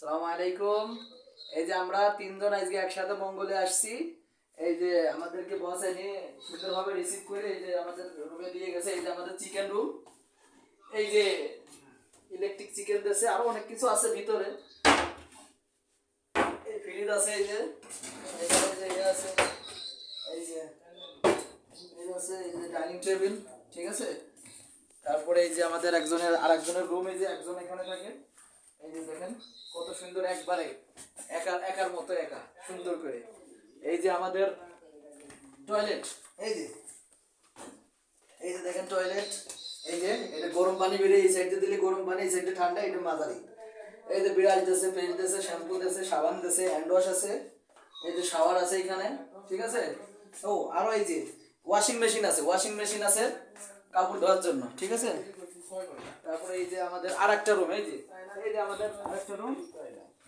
আসসালামু আলাইকুম। এই যে আমরা তিনজন আজকে একসাথে মঙ্গলে আসছি। এই যে আমাদেরকে বস এনে সুন্দরভাবে রিসিভ করে এই যে আমাদের রুমে দিয়ে গেছে। এই যে আমাদের চিকেন রুম, এই যে ইলেকট্রিক চিকেন দেশে আরো অনেক কিছু আছে ভিতরে। এই ফ্রিজ আছে, এই যে এখানে যে ইয়ে আছে, এই যে ফ্রিজ আছে, এই যে ডাইনিং টেবিল, ঠিক আছে। তারপরে এই যে আমাদের একজনের আর একজনের রুম, এই যে একজন এখানে থাকে। এই যে দেখেন কত সুন্দর, একবারে একার একার মতো একা সুন্দর করে। এই যে আমাদের টয়লেট, এই যে এই যে দেখেন টয়লেট। এই যে এটা গরম পানি বেরিয়ে এই সাইডে দিলে গরম পানি, এই সাইডে ঠান্ডা, এটা মাঝারি। এই যে বিড়াল দেশে, পেস্ট দেশে, শ্যাম্পু দেশে, সাবান দেশে, হ্যান্ড ওয়াশ আছে। এই যে শাওয়ার আছে এখানে, ঠিক আছে। ও আরো এই যে ওয়াশিং মেশিন আছে, ওয়াশিং মেশিন আছে কাপড় ধোয়ার জন্য, ঠিক আছে। তারপরে এই যে আমাদের আরেকটা রুম, এই যে এই যে আমাদের আরেকটা রুম।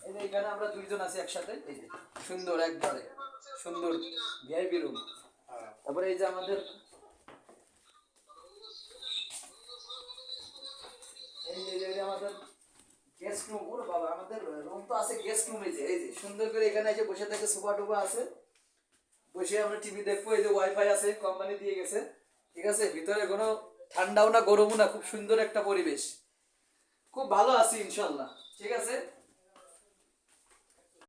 এই যে এখানে আমরা দুইজন আছি একসাথে, এই যে সুন্দর, একবারে সুন্দর ভিআইপি রুম। তারপরে এই যে আমাদের এই যে আমাদের গেস্ট রুম। ওরে বাবা, আমাদের রুম তো আছে গেস্ট রুম। এই যে সুন্দর করে এখানে এসে বসে থাকে, সোফা টোফা আছে, বসে আমরা টিভি দেখবো। এই যে ওয়াইফাই আছে, কোম্পানি দিয়ে গেছে, ঠিক আছে। ভিতরে কোনো ঠান্ডাও না গরমও না, খুব সুন্দর একটা পরিবেশ, খুব ভালো আছি ইনশাল্লাহ, ঠিক আছে।